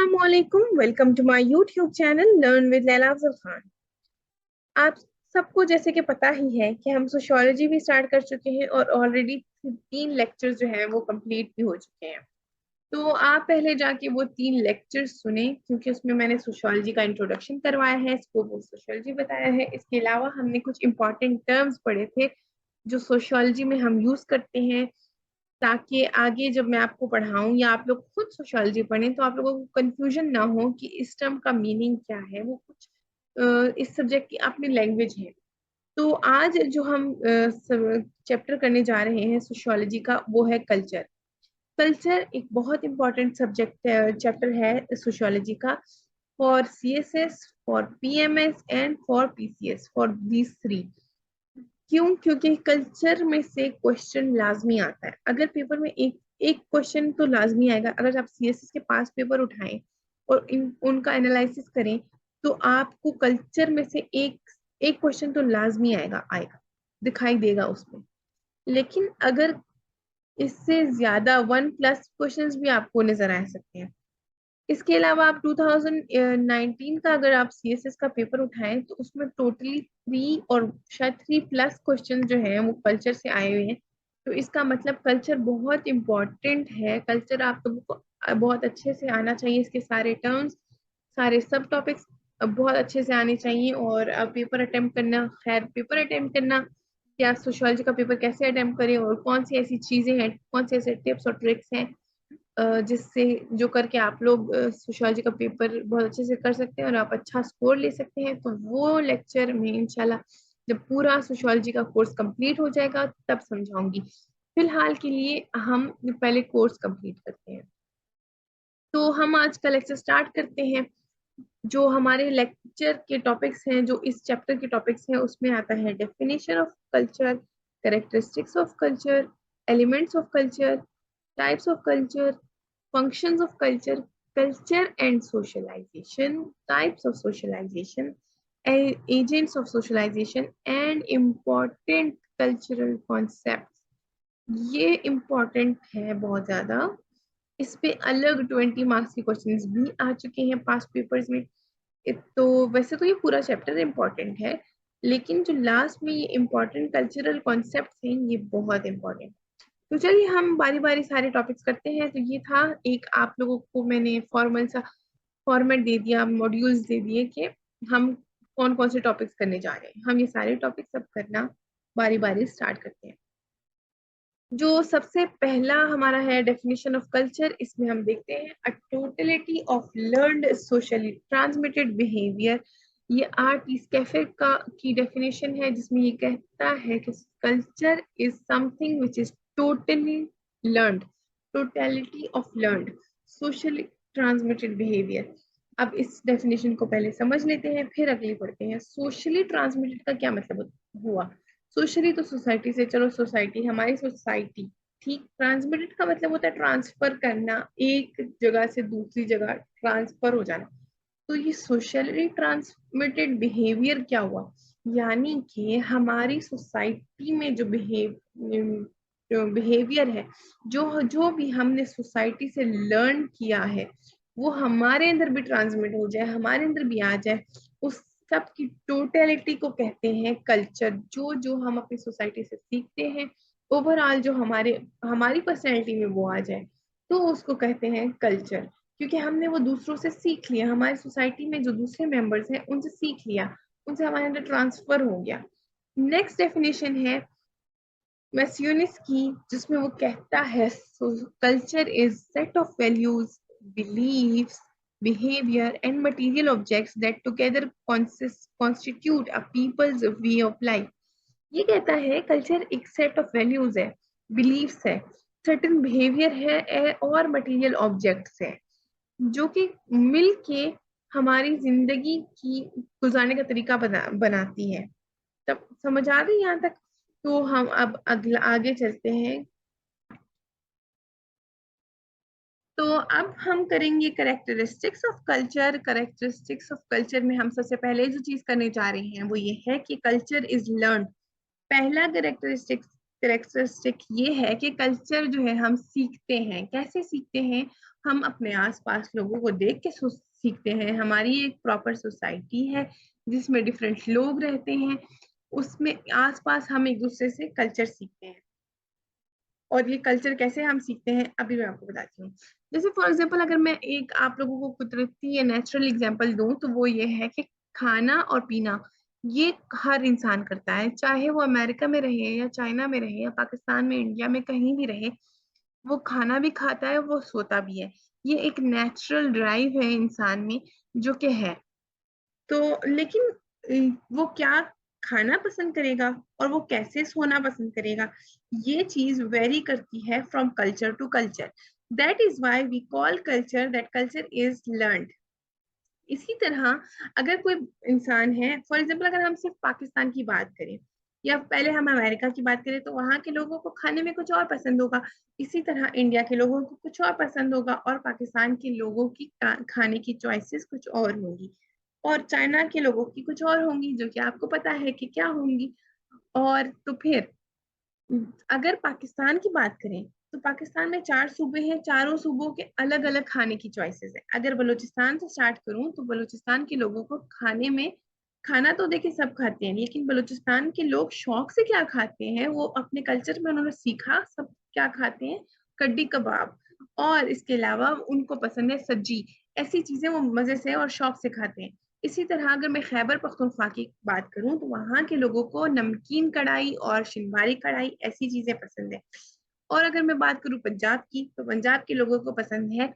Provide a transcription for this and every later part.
अस्सलामुअलैकुम, welcome to my YouTube channel learn with Laila Afzal Khan. आप सबको जैसे कि पता ही है कि हम सोशियोलॉजी भी स्टार्ट कर चुके हैं और ऑलरेडी 3 लेक्चर्स जो हैं वो कंप्लीट भी हो चुके हैं। तो आप पहले जाके वो 3 लेक्चर्स सुने, क्योंकि उसमें मैंने सोशियोलॉजी का इंट्रोडक्शन करवाया है, स्कोप ऑफ सोशियोलॉजी बताया है। इसके अलावा हमने कुछ इंपॉर्टेंट टर्म्स पढ़े थे जो सोशियोलॉजी में हम यूज करते हैं, ताकि आगे जब मैं आपको पढ़ाऊं या आप लोग खुद सोशियोलॉजी पढ़ें तो आप लोगों को कंफ्यूजन ना हो कि इस टर्म का मीनिंग क्या है। वो कुछ इस सब्जेक्ट की अपनी लैंग्वेज है। तो आज जो हम चैप्टर करने जा रहे हैं सोशियोलॉजी का, वो है कल्चर। कल्चर एक बहुत इंपॉर्टेंट सब्जेक्ट चैप्टर है सोशियोलॉजी का, for CSS, for PMS and for PCS, for these three. क्यों? क्योंकि कल्चर में से क्वेश्चन लाजमी आता है। अगर पेपर में एक एक क्वेश्चन तो लाजमी आएगा। अगर आप सीएसएस के पास पेपर उठाएं और उनका एनालिसिस करें तो आपको कल्चर में से एक एक क्वेश्चन तो लाजमी आएगा आएगा दिखाई देगा उसमें। लेकिन अगर इससे ज्यादा 1+ क्वेश्चंस भी आपको नजर आ सकते हैं। इसके अलावा आप 2019 का अगर आप सीएसएस का पेपर उठाएं तो उसमें टोटली 3 और शायद 3+ क्वेश्चन जो है वो कल्चर से आए हुए हैं। तो इसका मतलब कल्चर बहुत इम्पोर्टेंट है। कल्चर आप लोगों को बहुत अच्छे से आना चाहिए। इसके सारे टर्म्स, सारे सब टॉपिक्स बहुत अच्छे से आने चाहिए। और पेपर अटेम्प्ट करना, खैर पेपर अटेम्प्ट करना, कि आप सोशियोलॉजी का पेपर कैसे अटेम्प्ट करें और कौन सी ऐसी चीजें हैं, कौन से ऐसे टिप्स और ट्रिक्स हैं जिससे जो करके आप लोग सोशियोलॉजी का पेपर बहुत अच्छे से कर सकते हैं और आप अच्छा स्कोर ले सकते हैं। तो वो लेक्चर में इंशाल्लाह जब पूरा सोशियोलॉजी का कोर्स कंप्लीट हो जाएगा तब समझाऊंगी। फिलहाल के लिए हम पहले कोर्स कंप्लीट करते हैं। तो हम आज का लेक्चर स्टार्ट करते हैं। जो हमारे लेक्चर के टॉपिक्स हैं, जो इस चैप्टर के टॉपिक्स हैं, उसमें आता है definition of culture, characteristics of culture, elements of culture, types of culture, functions of culture, culture and socialization, types of socialization, agents of socialization, and important cultural concepts। ये important है बहुत ज्यादा। इस पे अलग 20 मार्क्स के क्वेश्चंस भी आ चुके हैं पास्ट पेपर्स में। तो वैसे तो ये पूरा चैप्टर इम्पोर्टेंट है, लेकिन जो लास्ट में ये इम्पोर्टेंट कल्चरल कॉन्सेप्ट हैं ये बहुत इम्पोर्टेंट। तो चलिए हम बारी बारी सारे टॉपिक्स करते हैं। तो ये था एक, आप लोगों को मैंने फॉर्मल सा फॉर्मेट दे दिया, मॉड्यूल्स दे दिए कि हम कौन कौन से टॉपिक्स करने जा रहे हैं। हम ये सारे टॉपिक्स अब करना बारी बारी स्टार्ट करते हैं। जो सबसे पहला हमारा है डेफिनेशन ऑफ कल्चर, इसमें हम देखते हैं a totality of learned socially transmitted behaviour. ये आर्ट इस कैफे का की डेफिनेशन है, जिसमें ये कहता है कि culture is something which is totally learned, totality of learned socially transmitted behaviour. अब इस डेफिनेशन को पहले समझ लेते हैं, फिर अगली पढ़ते हैं। सोशली ट्रांसमिटेड का क्या मतलब हुआ? सोशली तो सोसाइटी से, चलो सोसाइटी हमारी सोसाइटी ठीक। ट्रांसमिटेड का मतलब होता है ट्रांसफर करना, एक जगह से दूसरी जगह ट्रांसफर हो जाना। तो ये सोशली ट्रांसमिटेड बिहेवियर क्या हुआ? यानी कि हमारी सोसाइटी में जो बिहेवियर है, जो जो भी हमने सोसाइटी से लर्न किया है, वो हमारे अंदर भी ट्रांसमिट हो जाए, हमारे अंदर भी आ जाए। उस सब की टोटलिटी को कहते हैं कल्चर। जो जो हम अपनी सोसाइटी से सीखते हैं, ओवरऑल जो हमारी पर्सनैलिटी में वो आ जाए, तो उसको कहते हैं कल्चर। क्योंकि हमने वो दूसरों से सीख लिया, हमारी सोसाइटी में जो दूसरे मेंबर्स हैं उनसे सीख लिया, उनसे हमारे अंदर ट्रांसफर हो गया। नेक्स्ट डेफिनेशन है मैसियोनिस की, जिसमें वो कहता है culture is set of values, beliefs, behavior and material objects that together constitute a people's way of life। ये कहता है कल्चर एक सेट ऑफ वैल्यूज है, बिलीव्स है, सर्टेन बिहेवियर है और मटेरियल ऑब्जेक्ट्स है, जो कि मिलके हमारी जिंदगी की गुजारने का तरीका बनाती है। तब समझ आ गई यहाँ तक? तो हम अब अगला आगे चलते हैं। तो अब हम करेंगे characteristics of culture. Characteristics of culture में हम सबसे पहले जो चीज करने जा रहे हैं वो ये है कि कल्चर इज लर्न। पहला करेक्टरिस्टिक्स कैरेक्टरिस्टिक ये है कि कल्चर जो है हम सीखते हैं। कैसे सीखते हैं? हम अपने आसपास लोगों को देख के सीखते हैं। हमारी एक प्रॉपर सोसाइटी है जिसमें डिफरेंट लोग रहते हैं, उसमें आसपास हम एक दूसरे से कल्चर सीखते हैं। और ये कल्चर कैसे हम सीखते हैं अभी मैं आपको बताती हूँ। जैसे फॉर एग्जाम्पल अगर मैं एक आप लोगों को कुदरती या नेचुरल एग्जाम्पल दूं तो वो ये है कि खाना और पीना ये हर इंसान करता है, चाहे वो अमेरिका में रहे या चाइना में रहे या पाकिस्तान में, इंडिया में, कहीं भी रहे। वो खाना भी खाता है, वो सोता भी है। ये एक नेचुरल ड्राइव है इंसान में जो कि है। तो लेकिन वो क्या खाना पसंद करेगा और वो कैसे सोना पसंद करेगा, ये चीज वेरी करती है from culture to culture. That is why we call culture that culture is learned. इसी तरह अगर कोई इंसान है, फॉर एग्जाम्पल अगर हम सिर्फ पाकिस्तान की बात करें या पहले हम अमेरिका की बात करें, तो वहां के लोगों को खाने में कुछ और पसंद होगा। इसी तरह इंडिया के लोगों को कुछ और पसंद होगा और पाकिस्तान के लोगों की खाने की चॉइसेस कुछ और होंगी और चाइना के लोगों की कुछ और होंगी जो कि आपको पता है कि क्या होंगी। और तो फिर अगर पाकिस्तान की बात करें तो पाकिस्तान में 4 सूबे हैं, चारों सूबों के अलग अलग खाने की चॉइसेस है। अगर बलूचिस्तान से स्टार्ट करूं तो बलूचिस्तान के लोगों को खाने में, खाना तो देखिए सब खाते हैं, लेकिन बलूचिस्तान के लोग शौक से क्या खाते हैं, वो अपने कल्चर में उन्होंने सीखा सब क्या खाते हैं, कड्डी कबाब। और इसके अलावा उनको पसंद है सज्जी, ऐसी चीजें वो मजे से और शौक से खाते हैं। इसी तरह अगर मैं खैबर पख्तूनख्वा की बात करूं तो वहां के लोगों को नमकीन कढ़ाई और शिनवारी कढ़ाई ऐसी चीजें पसंद है। और अगर मैं बात करूं पंजाब की तो पंजाब के लोगों को पसंद है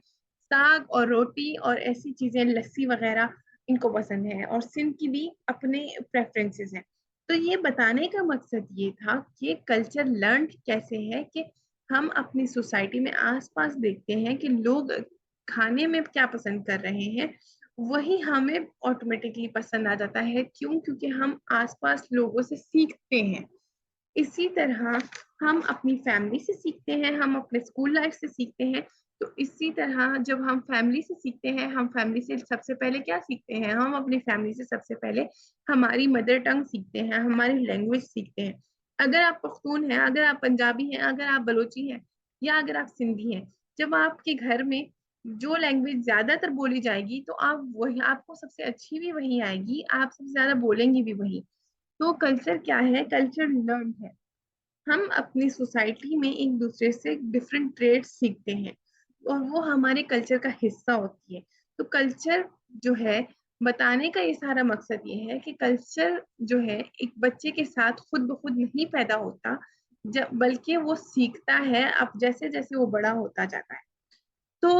साग और रोटी और ऐसी चीजें, लस्सी वगैरह इनको पसंद है। और सिंध की भी अपने प्रेफरेंसेस हैं। तो ये बताने का मकसद ये था कि कल्चर लर्न कैसे है कि हम अपनी सोसाइटी में आसपास देखते हैं कि लोग खाने में क्या पसंद कर रहे हैं, वही हमें ऑटोमेटिकली पसंद आ जाता है। क्यों? क्योंकि हम आसपास लोगों से सीखते हैं। इसी तरह हम अपनी फैमिली से सीखते हैं, हम अपने स्कूल लाइफ से सीखते हैं। तो इसी तरह जब हम फैमिली से सीखते हैं, हम फैमिली से सबसे पहले क्या सीखते हैं, हम अपनी फैमिली से सबसे पहले हमारी मदर टंग सीखते हैं, हमारी लैंग्वेज सीखते हैं। अगर आप पख्तून हैं, अगर आप पंजाबी हैं, अगर आप बलोची हैं या अगर आप सिंधी हैं, जब आपके घर में जो लैंग्वेज ज्यादातर बोली जाएगी तो आप वही, आपको सबसे अच्छी भी वही आएगी, आप सबसे ज्यादा बोलेंगी भी वही। तो कल्चर क्या है? कल्चर लर्न है। हम अपनी सोसाइटी में एक दूसरे से डिफरेंट ट्रेड्स सीखते हैं और वो हमारे कल्चर का हिस्सा होती है। तो कल्चर जो है, बताने का ये सारा मकसद ये है कि कल्चर जो है एक बच्चे के साथ खुद ब खुद नहीं पैदा होता, जब बल्कि वो सीखता है अब जैसे जैसे वो बड़ा होता जाता है। तो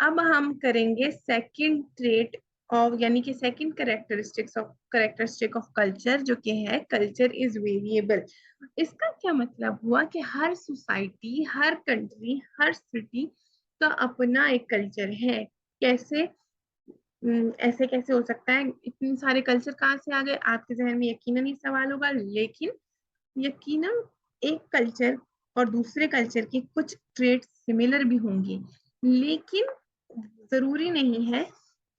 अब हम करेंगे सेकंड ट्रेट ऑफ, यानी कि सेकंड कैरेक्टरिस्टिक ऑफ कल्चर, जो कि है कल्चर इज वेरिएबल। इसका क्या मतलब हुआ कि हर सोसाइटी, हर कंट्री, हर सिटी का अपना एक कल्चर है। कैसे? ऐसे कैसे हो सकता है? इतने सारे कल्चर कहाँ से आ गए? आपके जहन में यकीनन ये सवाल होगा, लेकिन यकीनन एक कल्चर और दूसरे कल्चर के कुछ ट्रेड सिमिलर भी होंगे, लेकिन जरूरी नहीं है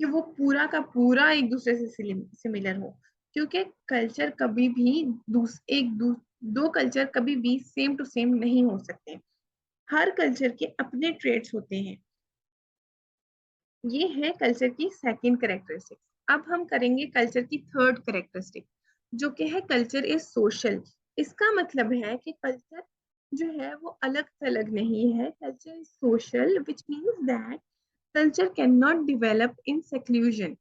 कि वो पूरा का पूरा एक दूसरे से सिमिलर हो। क्योंकि कल्चर कभी भी दो कल्चर कभी भी सेम टू सेम नहीं हो सकते। हर कल्चर के अपने ट्रेड्स होते हैं। ये है कल्चर की सेकंड कैरेक्टरिस्टिक। अब हम करेंगे कल्चर की थर्ड कैरेक्टरिस्टिक, जो कि है कल्चर इज सोशल। इसका मतलब है कि कल्चर जो है वो अलग थलग नहीं है, culture is social, which means that culture can not develop in seclusion.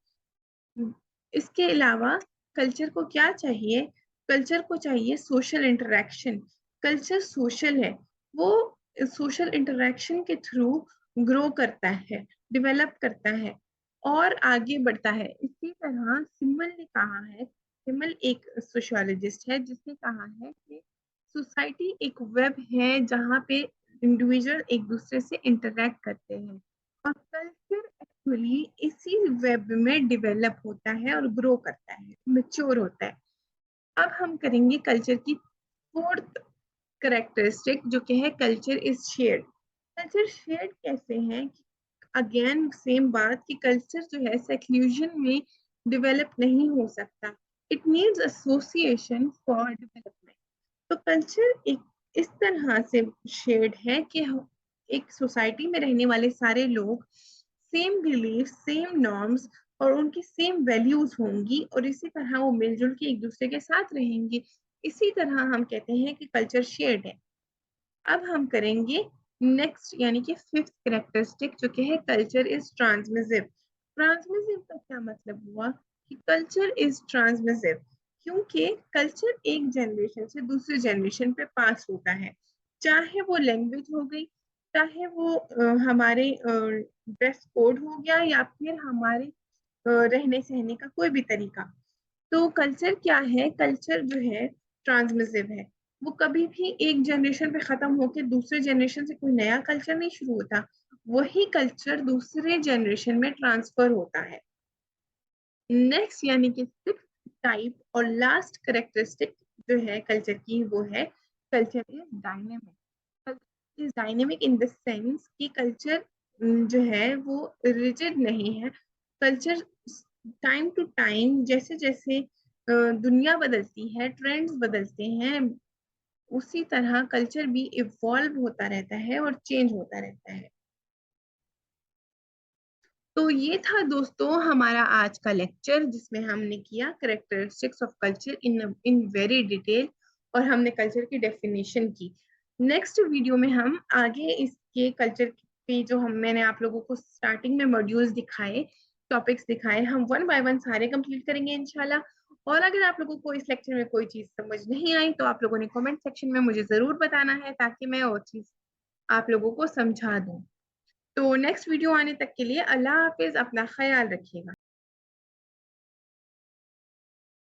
इसके अलावा कल्चर को क्या चाहिए? कल्चर को चाहिए सोशल इंटरेक्शन। कल्चर सोशल है, वो सोशल इंटरेक्शन के थ्रू ग्रो करता है, डेवलप करता है और आगे बढ़ता है। इसी तरह सिमल ने कहा है, सिमल एक सोशियोलॉजिस्ट है जिसने कहा है कि सोसाइटी एक वेब है जहाँ पे इंडिविजुअल एक दूसरे से इंटरेक्ट करते हैं और कल्चर एक्चुअली इसी वेब में डेवलप होता है और ग्रो करता है, मैच्योर होता है। अब हम करेंगे कल्चर की फोर्थ करेक्टरिस्टिक, जो कि है culture is shared. Culture shared कैसे है? अगेन सेम बात कि कल्चर जो है सेक्लूजन में डेवलप नहीं हो सकता, it needs association for development. तो कल्चर एक इस तरह से शेयर्ड है कि एक सोसाइटी में रहने वाले सारे लोग सेम बिलीफ, सेम नॉर्म्स और उनकी सेम वैल्यूज होंगी और इसी तरह वो मिलजुल के एक दूसरे के साथ रहेंगे। इसी तरह हम कहते हैं कि कल्चर शेयर्ड है। अब हम करेंगे नेक्स्ट यानी कि फिफ्थ कैरेक्टरिस्टिक जो कि है कल्चर इज ट्रांसमिसिव। ट्रांसमिसिव का क्या मतलब हुआ कि कल्चर इज ट्रांसमिसिव क्योंकि कल्चर एक जनरेशन से दूसरे जनरेशन पे पास होता है, चाहे वो लैंग्वेज हो गई, चाहे वो हमारे ड्रेस कोड हो गया या फिर हमारे रहने सहने का कोई भी तरीका। तो कल्चर क्या है? कल्चर जो है ट्रांसमिसिव है। वो कभी भी एक जनरेशन पे खत्म होके दूसरे जनरेशन से कोई नया कल्चर नहीं शुरू होता, वही कल्चर दूसरे जनरेशन में ट्रांसफर होता है। नेक्स्ट यानी कि सिक्स टाइप और लास्ट करेक्टरिस्टिक जो है कल्चर की वो है culture is dynamic. Culture is dynamic in the sense कि कल्चर जो है वो रिजिड नहीं है। कल्चर टाइम टू टाइम जैसे जैसे दुनिया बदलती है, ट्रेंड्स बदलते हैं, उसी तरह कल्चर भी इवॉल्व होता रहता है और चेंज होता रहता है। तो ये था दोस्तों हमारा आज का लेक्चर जिसमें हमने किया characteristics of culture in in very detail और हमने कल्चर की डेफिनेशन की। नेक्स्ट वीडियो में हम आगे इसके कल्चर पे जो मैंने आप लोगों को स्टार्टिंग में मॉड्यूल्स दिखाए, टॉपिक्स दिखाए, हम वन बाय वन सारे कंप्लीट करेंगे इंशाल्लाह। और अगर आप लोगों को इस लेक्चर में कोई चीज समझ नहीं आई तो आप लोगों ने कमेंट सेक्शन में मुझे जरूर बताना है ताकि मैं वो चीज आप लोगों को समझा दूं। तो नेक्स्ट वीडियो आने तक के लिए अल्लाह हाफिज, अपना ख्याल रखिएगा।